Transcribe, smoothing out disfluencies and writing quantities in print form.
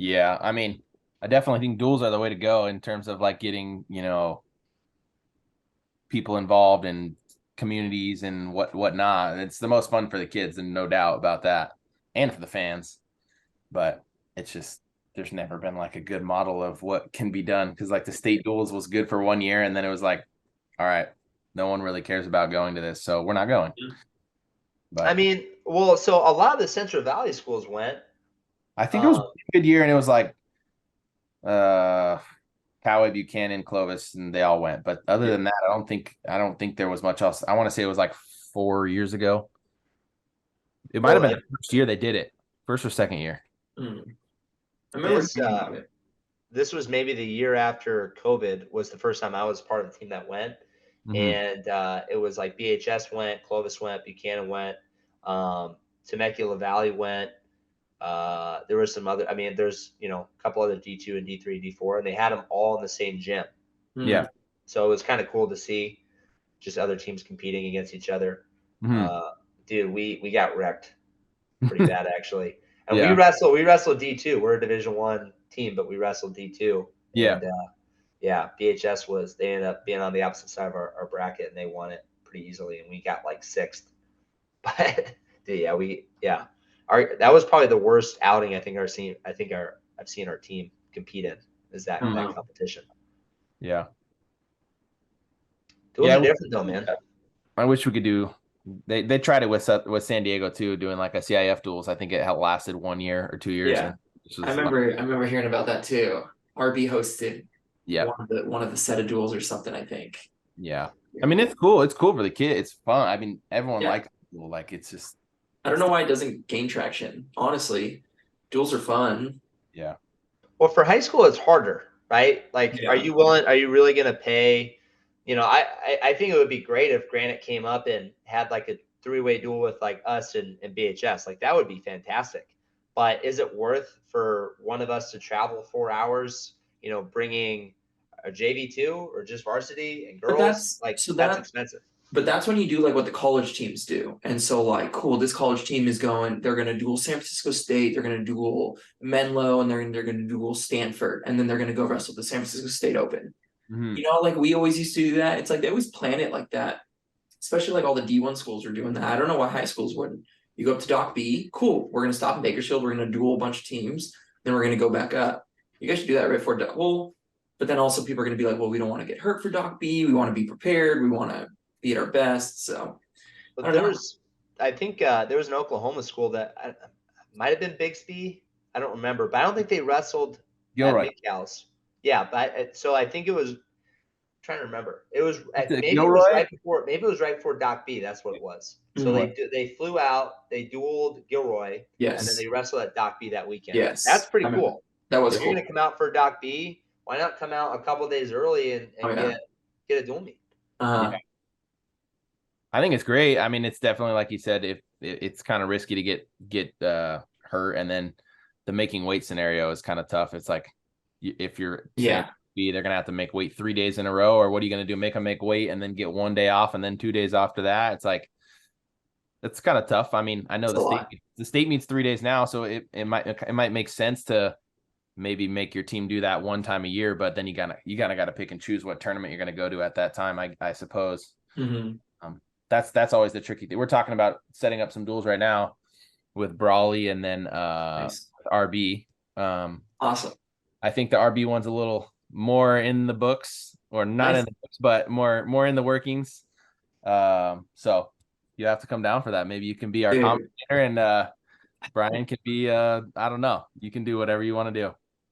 Yeah, I mean, I definitely think duels are the way to go in terms of like getting, people involved in communities and whatnot. It's the most fun for the kids, and no doubt about that, and for the fans. But it's just there's never been like a good model of what can be done because like the state duels was good for 1 year, and then it was like, all right, no one really cares about going to this, so we're not going. I But mean, well, so a lot of the Central Valley schools went. I think it was a Um, good year, and it was like uh Coway, Buchanan, Clovis, and they all went. But other yeah. than that, I don't think there was much else. I want to say it was like 4 years ago. It might have Well, been the first year they did it, first or second year. Mm. I remember this hearing about it. this was maybe the year after COVID was the first time I was part of the team that went, Hmm. and it was like BHS went, Clovis went, Buchanan went, Temecula Valley went. There was some other. I mean, there's a couple other D2 and D3, D4, and they had them all in the same gym. Mm. Yeah. So it was kind of cool to see just other teams competing against each other. Hmm. Uh, Dude, we got wrecked pretty bad actually, and we Yeah. wrestled D2. We're a Division 1 team, but we wrestled D2, Yeah. and yeah, BHS was they ended up being on the opposite side of our bracket, and they won it pretty easily, and we got like sixth. But dude, yeah, our that was probably the worst outing I've seen our team compete in is Oh, that wow. competition. Yeah. Duels Yeah. are different though, man. I wish we could do. They tried it with San Diego too, doing like a CIF duels. I think it lasted 1 year or 2 years, Yeah. and this I was like, remember I remember hearing about that too. RB hosted yeah, one of the set of duels or something, I think. yeah. I Very mean, it's cool. cool. It's cool for the kid. It's fun. I mean, everyone Yeah. likes duel. Like it's just, I don't know why it doesn't gain traction. Honestly, duels are fun. yeah. Well, for high school, it's harder, right? Like, are Yeah. you willing? Are you really going to pay? I think it would be great if Granite came up and had like a three-way duel with like us and BHS. Like that would be fantastic. But is it worth for one of us to travel 4 hours? Bringing a JV2 or just varsity and But girls? Like that's expensive. that's when you do like what the college teams do. And so like cool, this college team is going, they're gonna duel San Francisco State, they're gonna duel Menlo, and they're gonna duel Stanford, and then they're gonna go wrestle the San Francisco State Open. Hmm. Like we always used to do that. It's like they always plan it like that. Especially like all the D1 schools are doing that. I don't know why high schools wouldn't. You go up to Doc B, cool. We're gonna stop in Bakersfield. We're gonna duel a bunch of teams. Then we're gonna go back up. You guys should do that right before Doc. Well, but then also people are gonna be like, well, we don't want to get hurt for Doc B. We want to be prepared. We want to be at our best. So I But don't know. I think there was an Oklahoma school that might have been Bixby. I don't remember, but I don't think they wrestled at Gilroy. McCal's. Yeah, but so I think it was trying to remember. It was Is it maybe it was Gilroy? right before Doc B. That's what it was. So Mm, they flew out, they dueled Gilroy, and then yes, they wrestled at Doc B that weekend. That's yes. pretty I remember. cool. That was If you're cool. gonna come out for Doc B, why not come out a couple days early Oh and yeah. get a duel meet? Uh, Yeah. I think it's great. I mean, it's definitely like you said, if it's kind of risky to get hurt, and then the making weight scenario is kind of tough. It's like if you're saying yeah. B, they're gonna have to make weight 3 days in a row, or what are you gonna do? Make them make weight and then get 1 day off, and then 2 days after that. It's like it's kind of tough. I mean, I know It's a lot. the state meets 3 days now, so it might make sense to maybe make your team do that one time a year, but then you gotta pick and choose what tournament you're gonna go to at that time. I suppose. Hmm. Um, that's always the tricky thing. We're talking about setting up some duels right now with Brawley and then Nice. RB. Awesome. I think the RB one's a little more in the books, or not in Nice. the books, but more in the workings. So you have to come down for that. Maybe you can be our Dude, commentator, and Brian can be I don't know. You can do whatever you want to do.